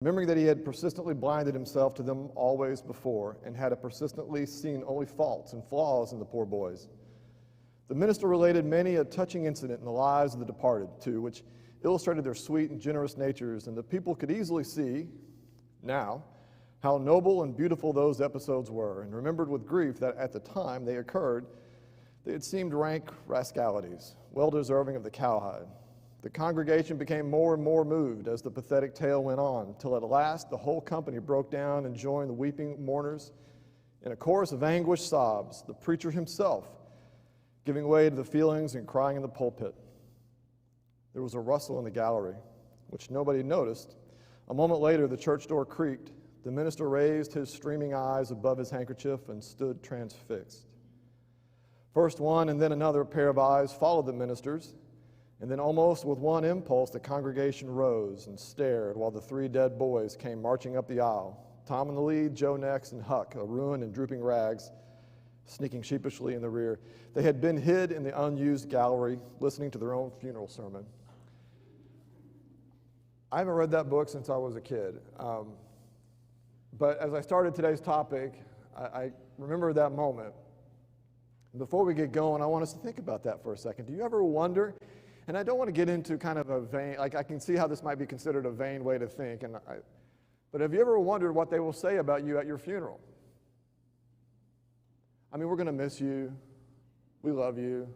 remembering that he had persistently blinded himself to them always before and had persistently seen only faults and flaws in the poor boys. The minister related many a touching incident in the lives of the departed, too, which illustrated their sweet and generous natures, and the people could easily see now how noble and beautiful those episodes were, and remembered with grief that at the time they occurred, they had seemed rank rascalities, well deserving of the cowhide. The congregation became more and more moved as the pathetic tale went on, till at last the whole company broke down and joined the weeping mourners in a chorus of anguished sobs, the preacher himself giving way to the feelings and crying in the pulpit. There was a rustle in the gallery, which nobody noticed. A moment later, the church door creaked. The minister raised his streaming eyes above his handkerchief and stood transfixed. First one and then another pair of eyes followed the minister's, and then almost with one impulse, the congregation rose and stared while the three dead boys came marching up the aisle, Tom in the lead, Joe next, and Huck, a ruined and drooping rags, sneaking sheepishly in the rear. They had been hid in the unused gallery, listening to their own funeral sermon. I haven't read that book since I was a kid. But as I started today's topic, I remember that moment. Before we get going, I want us to think about that for a second. Do you ever wonder, and I don't want to get into kind of a vain, like I can see how this might be considered a vain way to think, but have you ever wondered what they will say about you at your funeral? I mean, we're going to miss you. We love you.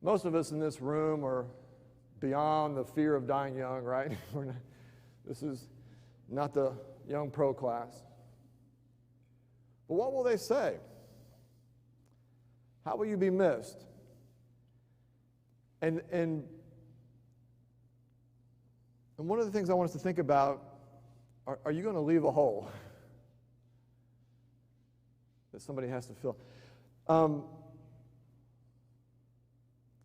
Most of us in this room are beyond the fear of dying young, right? This is not the young pro class. But what will they say? How will you be missed? And one of the things I want us to think about, are you going to leave a hole that somebody has to fill?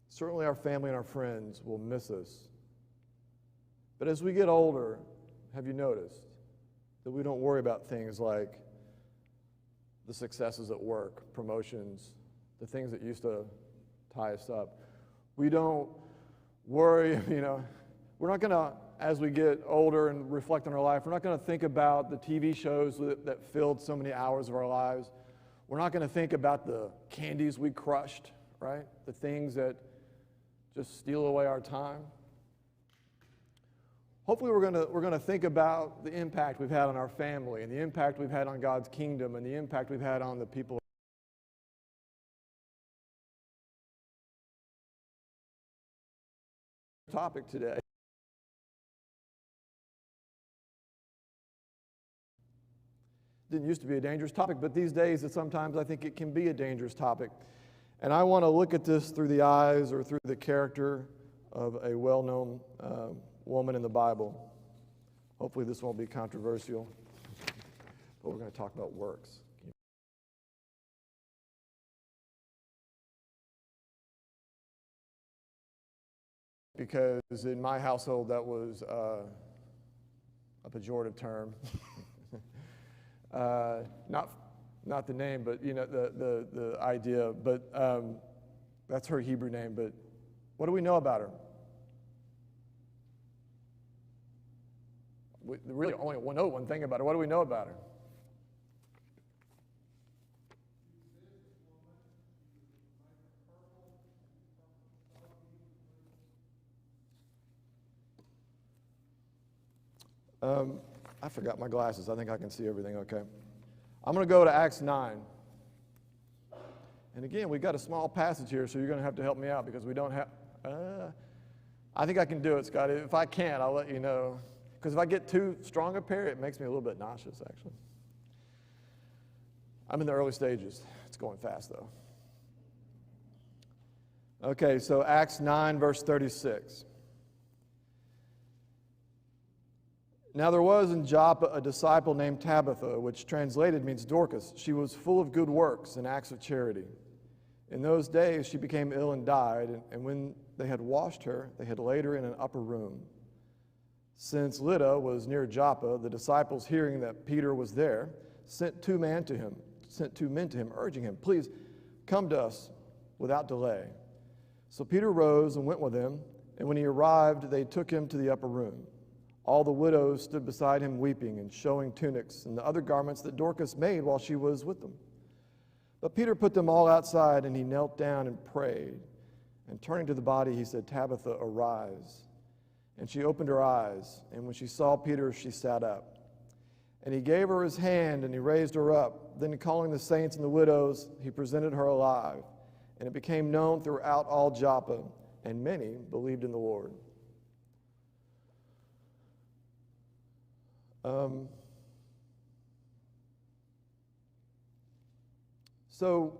Certainly our family and our friends will miss us. But as we get older, have you noticed that we don't worry about things like the successes at work, promotions, the things that used to tie us up? We don't worry, we're not going to, as we get older and reflect on our life, we're not going to think about the TV shows that filled so many hours of our lives. We're not going to think about the candies we crushed, right? The things that just steal away our time. Hopefully we're going to think about the impact we've had on our family and the impact we've had on God's kingdom and the impact we've had on the people. Topic today. Didn't used to be a dangerous topic, but these days sometimes I think it can be a dangerous topic. And I want to look at this through the eyes or through the character of a well-known woman in the Bible. Hopefully this won't be controversial, but we're going to talk about works. Because in my household that was a pejorative term. Not the name, but the idea. But that's her Hebrew name. But what do we know about her? We really only know one thing about her. What do we know about her? I forgot my glasses. I think I can see everything okay. I'm going to go to Acts 9. And again, we've got a small passage here, so you're going to have to help me out because we don't have... I think I can do it, Scott. If I can't, I'll let you know. Because if I get too strong up here, it makes me a little bit nauseous, actually. I'm in the early stages. It's going fast, though. Okay, so Acts 9, verse 36. Now there was in Joppa a disciple named Tabitha, which translated means Dorcas. She was full of good works and acts of charity. In those days she became ill and died, and when they had washed her, they had laid her in an upper room. Since Lydda was near Joppa, the disciples, hearing that Peter was there, sent two men to him, urging him, "Please come to us without delay." So Peter rose and went with them, and when he arrived, they took him to the upper room. All the widows stood beside him weeping and showing tunics and the other garments that Dorcas made while she was with them. But Peter put them all outside, and he knelt down and prayed. And turning to the body, he said, "Tabitha, arise." And she opened her eyes, and when she saw Peter, she sat up. And he gave her his hand, and he raised her up. Then calling the saints and the widows, he presented her alive. And it became known throughout all Joppa, and many believed in the Lord. So,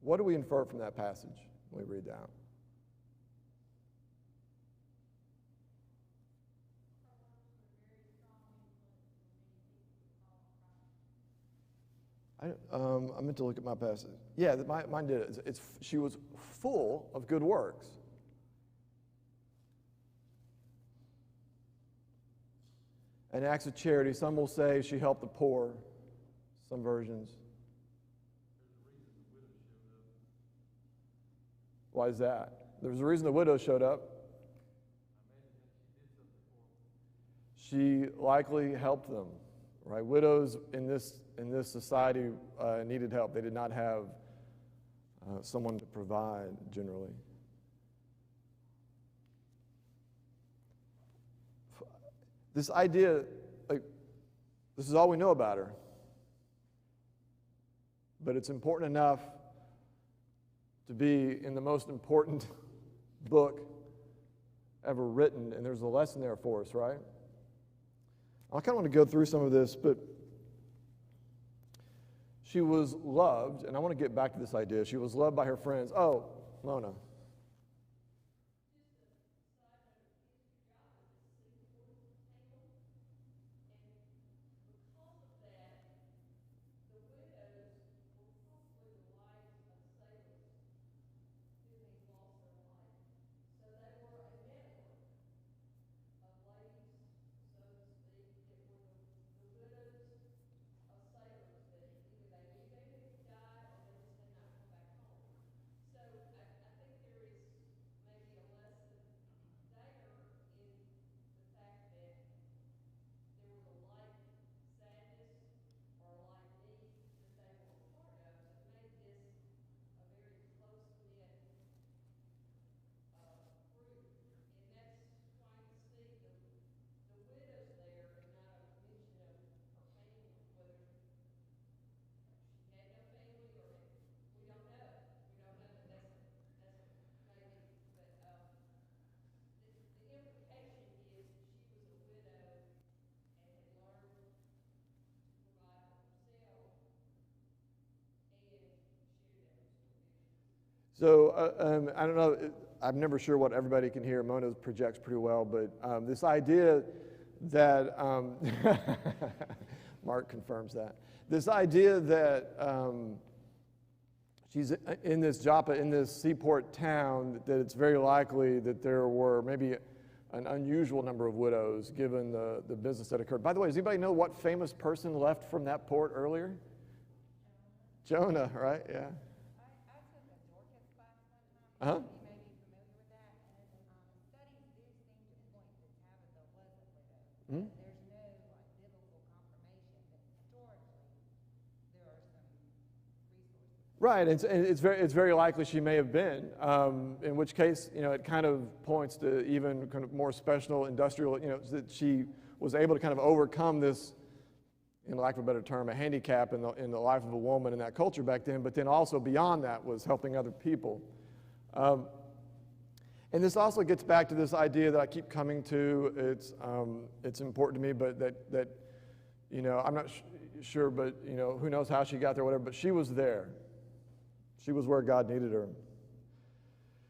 what do we infer from that passage when we read that? I meant to look at my passage. Yeah, mine did. She was full of good works. And acts of charity. Some will say she helped the poor. Some versions. Why is that? There's a reason the widow showed up. She likely helped them, right? Widows in this society needed help. They did not have someone to provide generally. This idea, this is all we know about her. But it's important enough to be in the most important book ever written, and there's a lesson there for us, right? I kind of want to go through some of this, but she was loved, and I want to get back to this idea. She was loved by her friends. Oh, Lona. So I don't know, I'm never sure what everybody can hear. Mona projects pretty well, but this idea that, Mark confirms that, this idea that she's in this Joppa, in this seaport town, that it's very likely that there were maybe an unusual number of widows given the business that occurred. By the way, does anybody know what famous person left from that port earlier? Jonah, right? Yeah. Uh-huh. You may be familiar with that, and studies do seem to point that Tabitha was a widow. Mm-hmm. There's no biblical confirmation, but historically there are some resources. Right, and it's very likely she may have been. In which case, it kind of points to even kind of more special industrial, that she was able to kind of overcome this, in lack of a better term, a handicap in the life of a woman in that culture back then. But then also beyond that was helping other people. And this also gets back to this idea that I keep coming to. It's important to me, but that I'm not sure, but who knows how she got there, whatever. But she was there. She was where God needed her.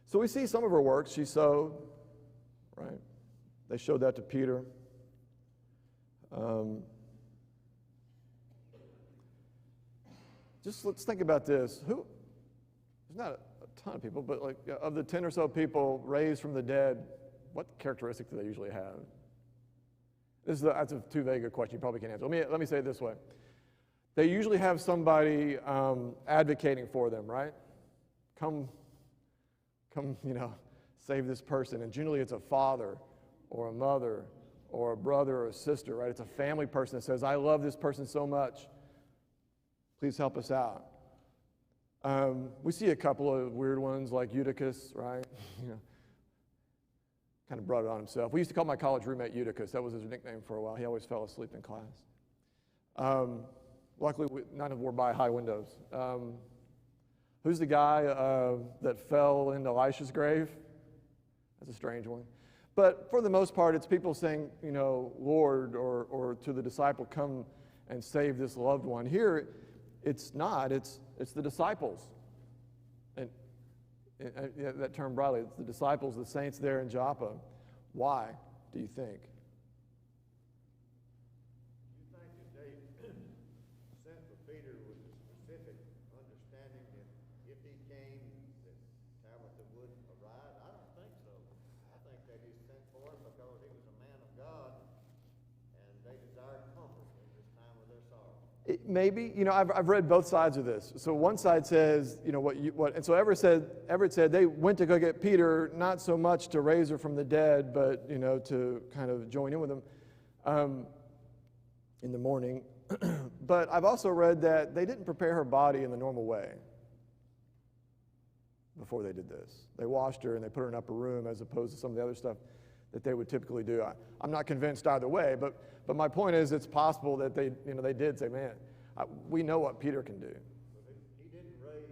So we see some of her works. She sewed, right? They showed that to Peter. Just let's think about this. There's not a ton of people, but like of the 10 or so people raised from the dead, what characteristics do they usually have? That's a too vague a question. You probably can't answer. Let me say it this way. They usually have somebody advocating for them, right? Come, save this person. And generally it's a father or a mother or a brother or a sister, right? It's a family person that says, I love this person so much. Please help us out. We see a couple of weird ones like Eutychus, right? Kind of brought it on himself. We used to call my college roommate Eutychus. That was his nickname for a while. He always fell asleep in class. Luckily, none of them were by high windows. Who's the guy that fell into Elisha's grave? That's a strange one. But for the most part, it's people saying, Lord, or to the disciple, come and save this loved one. Here, it's not. It's the disciples. And that term broadly, it's the disciples, the saints there in Joppa. Why, do you think? You think that they sent for Peter with a specific understanding that if he came, that Tabitha would arrive? I don't think so. I think that he sent for him because he was a man of God, and they desired comfort in this time of their sorrow. Maybe, I've read both sides of this. So one side says, and so Everett said they went to go get Peter, not so much to raise her from the dead, but, to kind of join in with them in the morning. But I've also read that they didn't prepare her body in the normal way before they did this. They washed her and they put her in an upper room as opposed to some of the other stuff that they would typically do. I'm not convinced either way, but my point is it's possible that they did say, man, we know what Peter can do. But he didn't raise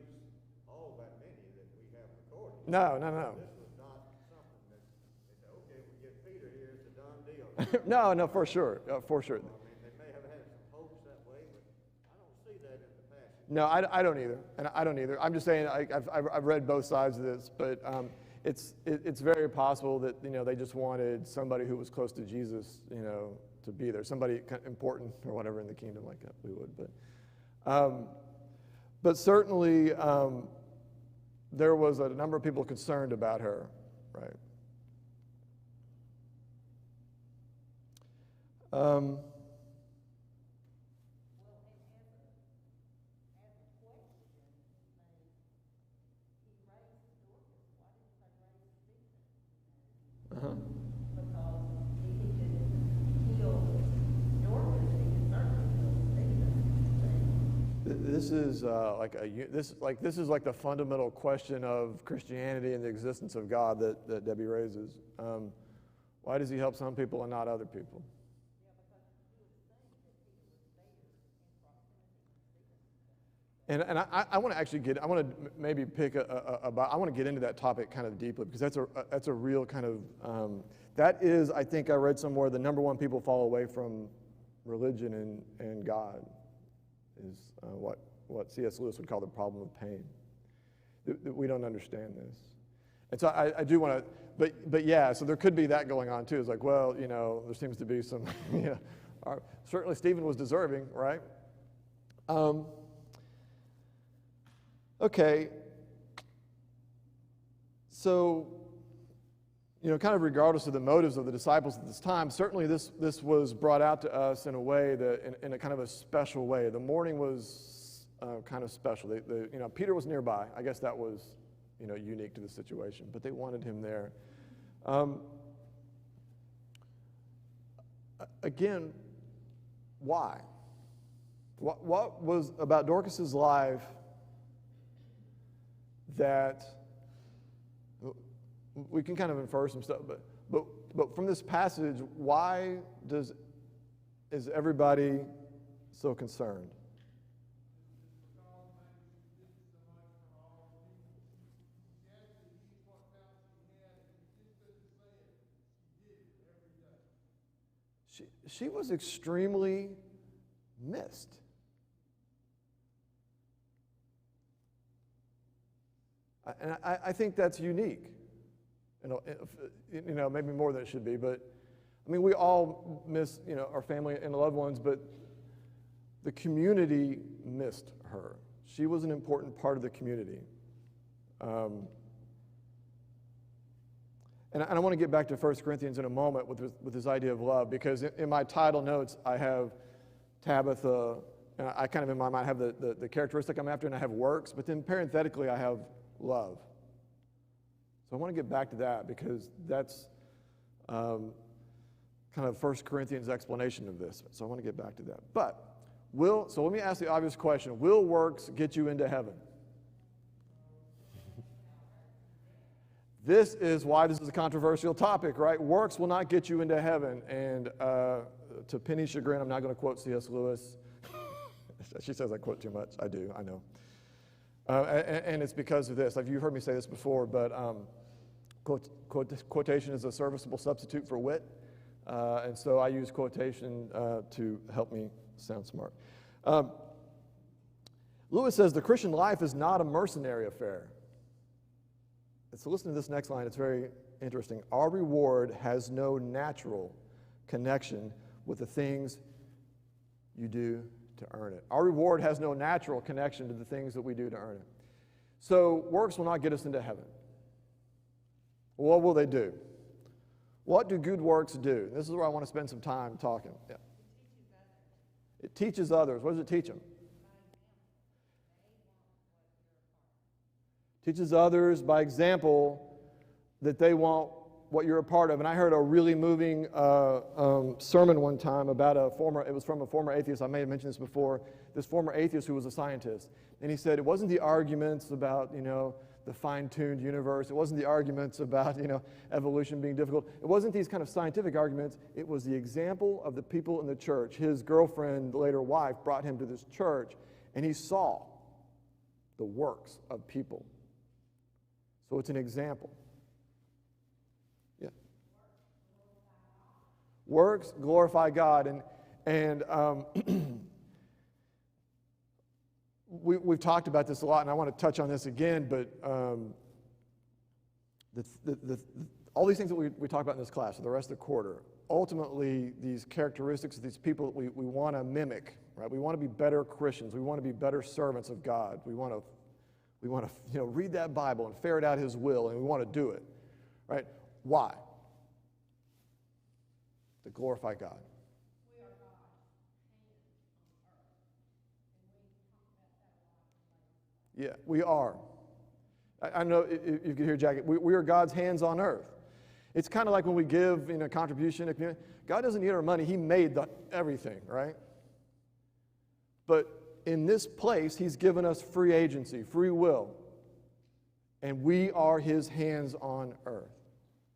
all that many that we have recorded. No. This was not something that they said, okay, we get Peter here, it's a done deal. No, for sure. For sure. I mean, they may have had some hopes that way, but I don't see that in the passage. No, I don't either. And I don't either. I'm just saying I've read both sides of this, but it's very possible that they just wanted somebody who was close to Jesus, to be there, somebody important or whatever in the kingdom like that we would. But certainly there was a number of people concerned about her, right? Uh-huh. Because if he could heal Dorcas, he could certainly heal Stephen. This is like the fundamental question of Christianity and the existence of God that Debbie raises. Why does he help some people and not other people? And I want to actually I want to maybe pick I want to get into that topic kind of deeply, because that's a real kind of, that is, I think I read somewhere, the number one people fall away from religion and God is what C.S. Lewis would call the problem of pain. That we don't understand this. And so I do want to, but yeah, so there could be that going on too. It's like, well, there seems to be some, certainly Stephen was deserving, right? Okay, so, kind of regardless of the motives of the disciples at this time, certainly this was brought out to us in a way that, in a kind of a special way. The morning was kind of special. Peter was nearby. I guess that was, unique to the situation, but they wanted him there. Again, why? What was about Dorcas's life that we can kind of infer some stuff, but from this passage, why is everybody so concerned? She was extremely missed. And I think that's unique. Maybe more than it should be, but I mean, we all miss, our family and loved ones, but the community missed her. She was an important part of the community. And I want to get back to 1 Corinthians in a moment with this idea of love, because in my title notes, I have Tabitha, and I kind of in my mind have the characteristic I'm after, and I have works, but then parenthetically I have love. So I want to get back to that, because that's kind of 1 Corinthians explanation of this. So I want to get back to that. But so let me ask the obvious question. Will works get you into heaven? This is why this is a controversial topic, right? Works will not get you into heaven. And to Penny's chagrin, I'm not going to quote C.S. Lewis. She says I quote too much. I do, I know. And it's because of this. Like, you've heard me say this before, but quotation is a serviceable substitute for wit. And so I use quotation to help me sound smart. Lewis says the Christian life is not a mercenary affair. So listen to this next line. It's very interesting. Our reward has no natural connection with the things you do to earn it. Our reward has no natural connection to the things that we do to earn it. So works will not get us into heaven. What will they do? What do good works do? This is where I want to spend some time talking. Yeah. It teaches others. What does it teach them? Teaches others by example that they want what you're a part of. And I heard a really moving sermon one time about it was from a former atheist. I may have mentioned this before. This former atheist who was a scientist. And he said it wasn't the arguments about, the fine-tuned universe. It wasn't the arguments about, evolution being difficult. It wasn't these kind of scientific arguments. It was the example of the people in the church. His girlfriend, later wife, brought him to this church, and he saw the works of people. So it's an example. Yeah. Works glorify God, and we've talked about this a lot, and I want to touch on this again, but all these things that we talk about in this class for the rest of the quarter, ultimately these characteristics of these people that we want to mimic, right? We want to be better Christians. We want to be better servants of God. We want to read that Bible and ferret out His will, and we want to do it, right? Why? To glorify God. Yeah, we are. I know if you can hear Jackie. We are God's hands on earth. It's kind of like when we give contribution. God doesn't need our money. He made everything, right? But in this place, He's given us free agency, free will. And we are His hands on earth.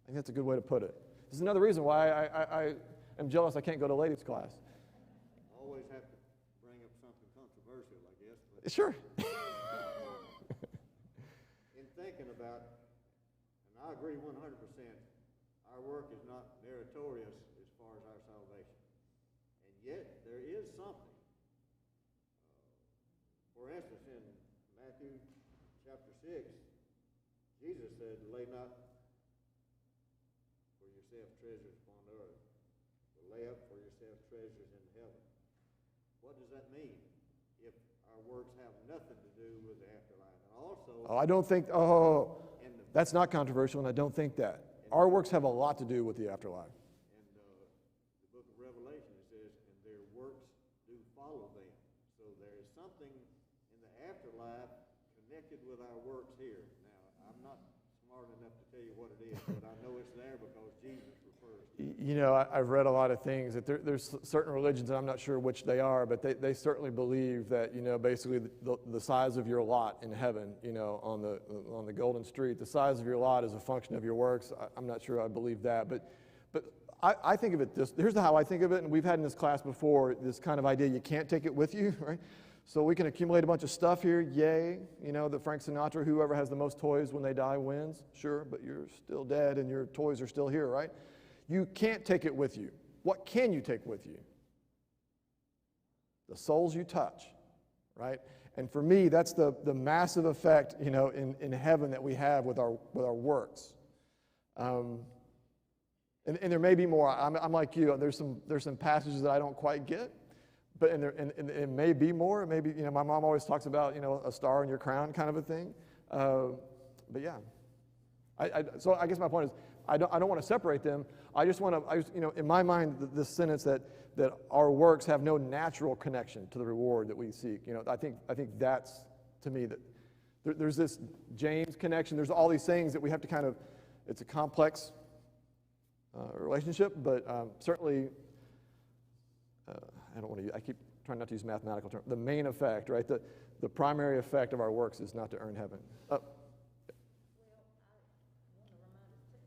I think that's a good way to put it. This is another reason why I am jealous I can't go to ladies' class. Always have to bring up something controversial, I guess. But Sure. in thinking about, and I agree 100%, our work is not meritorious as far as our salvation. And yet, there is something. For instance, in Matthew chapter 6, Jesus said, lay not for yourself treasures upon earth, but lay up for yourself treasures in heaven. What does that mean if our works have nothing to do with the afterlife? And also, that's not controversial, and I don't think that. Our works have a lot to do with the afterlife. And the book of Revelation, it says, and their works do follow them. So there is something in the afterlife connected with our works here. Now, I'm not smart enough to tell you what it is, but I know it's there because Jesus refers to it. I've read a lot of things that there's certain religions, and I'm not sure which they are, but they certainly believe that, basically the size of your lot in heaven, on the golden street, the size of your lot is a function of your works. I'm not sure I believe that, but I think of it here's how I think of it, and we've had in this class before this kind of idea, you can't take it with you, right? So we can accumulate a bunch of stuff here, yay, the Frank Sinatra, whoever has the most toys when they die wins, sure, but you're still dead and your toys are still here, right? You can't take it with you. What can you take with you? The souls you touch, right? And for me, that's the massive effect, in heaven that we have with our works. And there may be more. I'm like you. There's some passages that I don't quite get. But and it may be more. It may be, my mom always talks about, a star in your crown kind of a thing. But yeah, so I guess my point is, I don't want to separate them. I just in my mind, this sentence that our works have no natural connection to the reward that we seek. I think that's, to me, that there's this James connection. There's all these things that we have to it's a complex relationship, but certainly, I keep trying not to use mathematical terms. The main effect, right? The primary effect of our works is not to earn heaven. Well, I want to remind us too,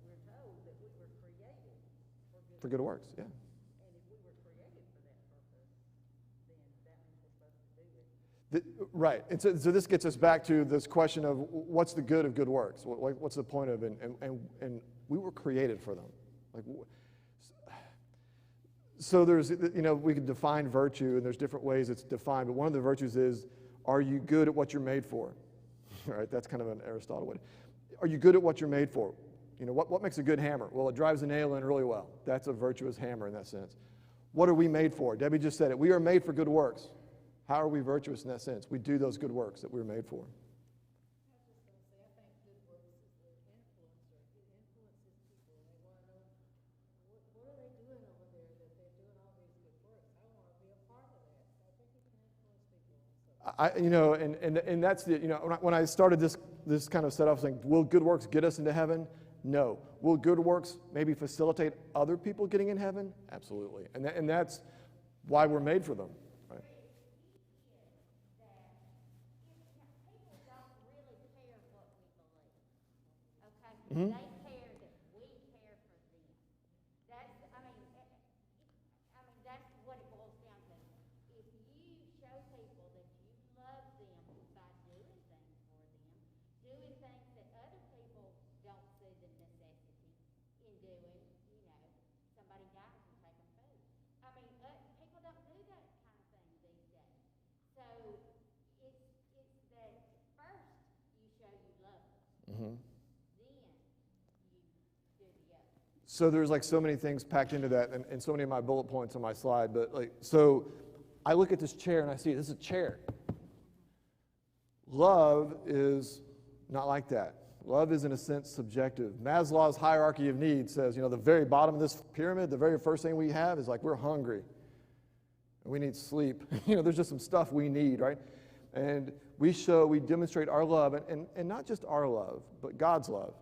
we're told that we were created For good works, yeah. And if we were created for that purpose, then that means we're supposed to do it. Right, and so this gets us back to this question of what's the good of good works? What's the point of it? And we were created for them. So there's, we can define virtue, and there's different ways it's defined, but one of the virtues is, are you good at what you're made for? Right, that's kind of an Aristotle way. Are you good at what you're made for? What makes a good hammer? Well, it drives a nail in really well. That's a virtuous hammer in that sense. What are we made for? Debbie just said it. We are made for good works. How are we virtuous in that sense? We do those good works that we were made for. I was just going to say, I think good works is the influencer. It influences people. They want to know, what are they doing over there that they're doing all these good works? I want to be a part of that. So I think it can influence people also. And that's the, when I started this kind of setup saying, will good works get us into heaven? No. Will good works maybe facilitate other people getting in heaven? Absolutely. And that's why we're made for them. Right? Mm-hmm. They care that we care for them. That's, that's what it boils down to. If you show people that you love them by doing things for them, doing things that other people don't see the necessity in doing, somebody dies and take them food. People don't do that kind of thing these days. So it's that first you show you love them. Mm-hmm. So there's so many things packed into that, and so many of my bullet points on my slide. But so I look at this chair and I see this is a chair. Love is not like that. Love is in a sense subjective. Maslow's hierarchy of needs says, the very bottom of this pyramid, the very first thing we have is we're hungry. And we need sleep. There's just some stuff we need, right? And we demonstrate our love, and not just our love, but God's love.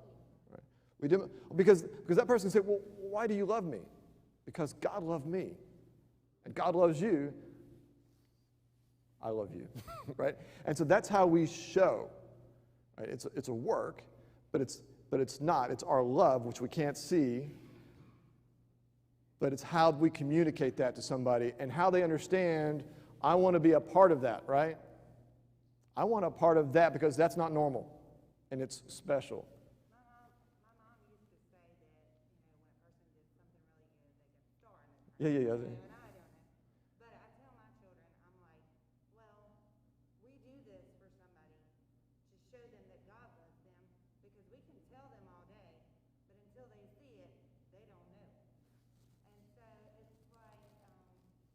Because that person said, well, why do you love me? Because God loved me. And God loves you. I love you. Right? And so that's how we show. Right? It's a work, but it's not. It's our love, which we can't see. But it's how we communicate that to somebody and how they understand, I want to be a part of that, right? I want a part of that because that's not normal. And it's special. Yeah. And I don't know. But I tell my children, I'm like, well, we do this for somebody to show them that God loves them, because we can tell them all day, but until they see it, they don't know. And so it's like,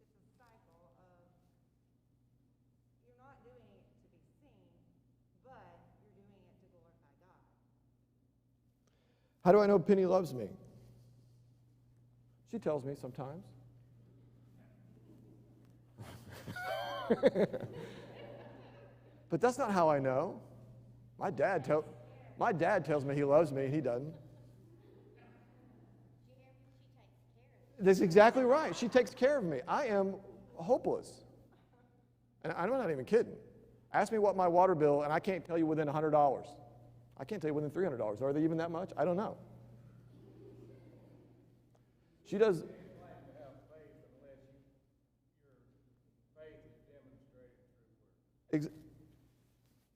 it's a cycle of, you're not doing it to be seen, but you're doing it to glorify God. How do I know Penny loves me? She tells me sometimes. But that's not how I know. My dad tells me he loves me, and he doesn't. That's exactly right. She takes care of me. I am hopeless. And I'm not even kidding. Ask me what my water bill, and I can't tell you within $100. I can't tell you within $300. Are they even that much? I don't know. She does.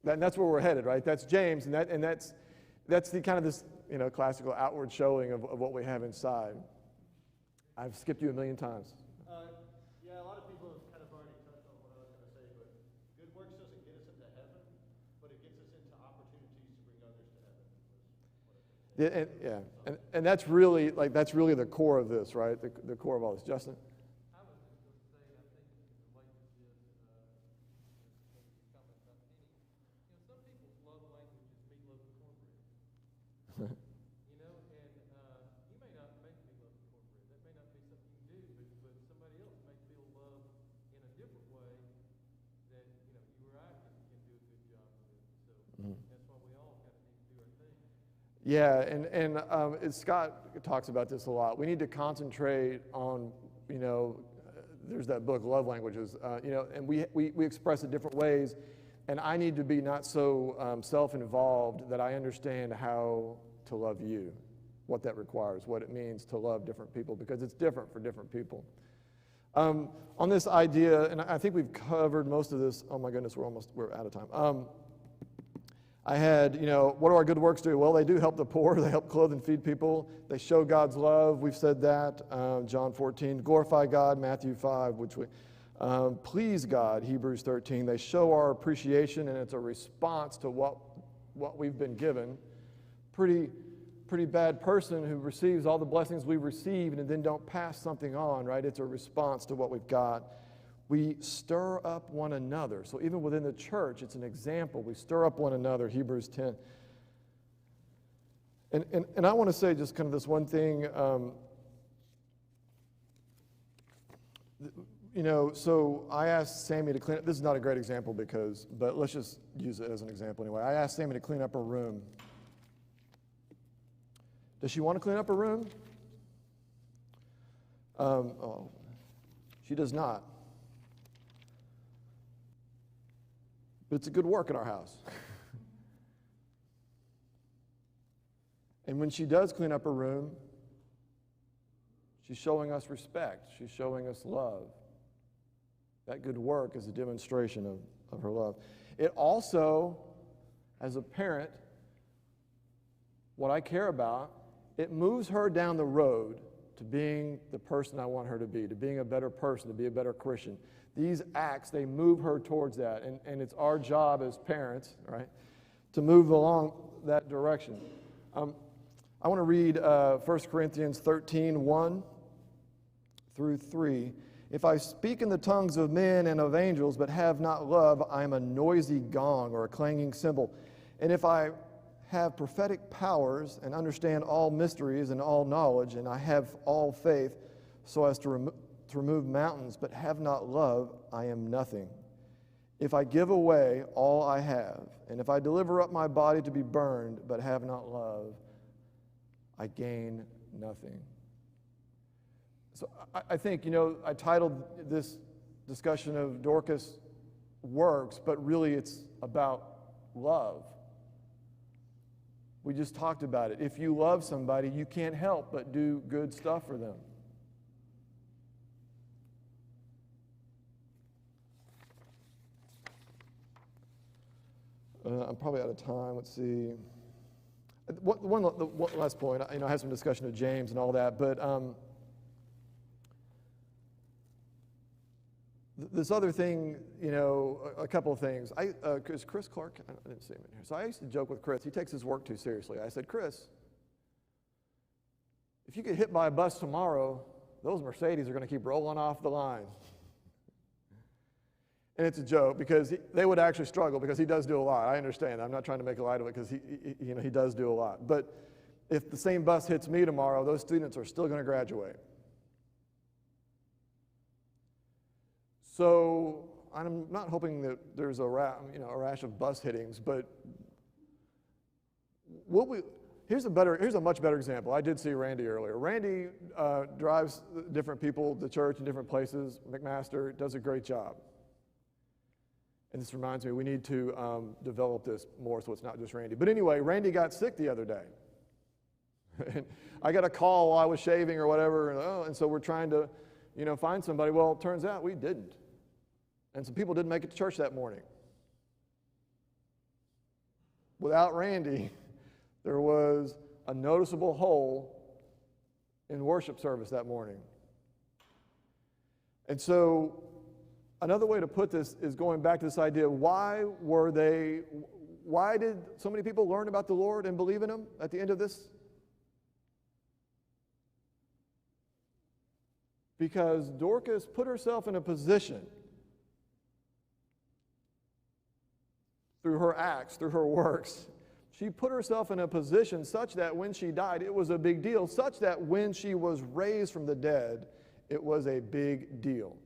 And that's where we're headed, right? That's James, and that's the kind of this classical outward showing of what we have inside. I've skipped you a million times. Yeah, a lot of people have kind of already touched on what I was going to say, but good works doesn't get us into heaven, but it gets us into opportunities to bring others to heaven. And that's really the core of this, right? The core of all this. Justin? I was just going to say, I think it relates to this, comment about Penny. Some people's love language is meatloaf and cornbread. You may not make meatloaf and cornbread. That may not be something you do, but somebody else may feel love in a different way that you or I can do a good job with. So that's why we all kind of need to do our thing. Yeah, and Scott talks about this a lot. We need to concentrate on, there's that book, Love Languages, and we express it different ways. And I need to be not so self-involved that I understand how to love you, what that requires, what it means to love different people, because it's different for different people. On this idea, and I think we've covered most of this. Oh my goodness, we're out of time. I had, what do our good works do? Well, they do help the poor. They help clothe and feed people. They show God's love. We've said that, John 14. Glorify God, Matthew 5, which we please God, Hebrews 13. They show our appreciation, and it's a response to what we've been given. Pretty bad person who receives all the blessings we receive and then don't pass something on, right? It's a response to what we've got. We stir up one another. So even within the church, it's an example. We stir up one another, Hebrews 10. And I want to say just kind of this one thing. So I asked Sammy to clean up. This is not a great example but let's just use it as an example anyway. I asked Sammy to clean up her room. Does she want to clean up her room? She does not. But it's a good work in our house. And when she does clean up her room, she's showing us respect. She's showing us love. That good work is a demonstration of her love. It also, as a parent, what I care about, it moves her down the road to being the person I want her to being a better person, to be a better Christian. These acts, they move her towards that, and it's our job as parents, right, to move along that direction. I want to read 1 Corinthians 13, 1 through 3. If I speak in the tongues of men and of angels, but have not love, I am a noisy gong or a clanging cymbal. And if I have prophetic powers and understand all mysteries and all knowledge, and I have all faith so as to remove mountains, but have not love, I am nothing. If I give away all I have, and if I deliver up my body to be burned, but have not love, I gain nothing. So I think, I titled this discussion of Dorcas Works, but really it's about love. We just talked about it. If you love somebody, you can't help but do good stuff for them. I'm probably out of time. Let's see. One last point. I had some discussion of James and all that, but this other thing, a couple of things. Is Chris Clark? I didn't see him in here. So I used to joke with Chris. He takes his work too seriously. I said, Chris, if you get hit by a bus tomorrow, those Mercedes are going to keep rolling off the line. And it's a joke because they would actually struggle because he does do a lot. I understand. I'm not trying to make light of it because he does do a lot. But if the same bus hits me tomorrow, those students are still going to graduate. So I'm not hoping that there's a rash of bus hittings, but here's a much better example. I did see Randy earlier. Randy drives different people to church in different places. McMaster does a great job. And this reminds me, we need to develop this more so it's not just Randy. But anyway, Randy got sick the other day. And I got a call while I was shaving or whatever, and so we're trying to, find somebody. Well, it turns out we didn't. And some people didn't make it to church that morning. Without Randy, there was a noticeable hole in worship service that morning. And so another way to put this is going back to this idea, why did so many people learn about the Lord and believe in Him at the end of this? Because Dorcas put herself in a position through her acts, through her works. She put herself in a position such that when she died, it was a big deal, such that when she was raised from the dead, it was a big deal.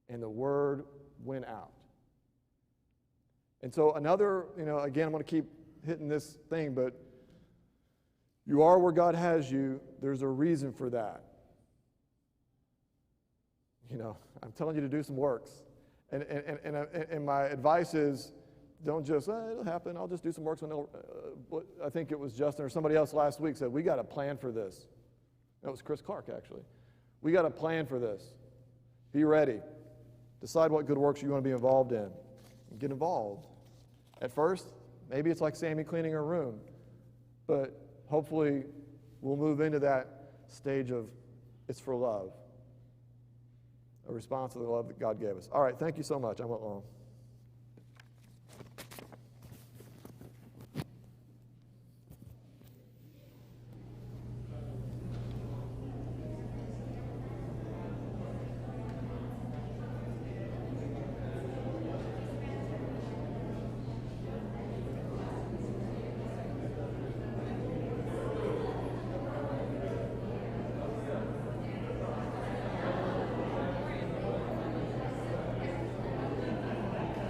And the word went out. And so another, again, I'm going to keep hitting this thing, but You are where God has you. There's a reason for that. You know, I'm telling you to do some works. And my advice is, don't just, it'll happen, I'll just do some works. I think it was Justin or somebody else last week said, we got a plan for this. That was Chris Clark, actually. We got a plan for this. Be ready. Decide what good works you want to be involved in. And get involved. At first, maybe it's like Sammy cleaning her room. But hopefully, we'll move into that stage of it's for love. A response to the love that God gave us. All right, thank you so much. I went long.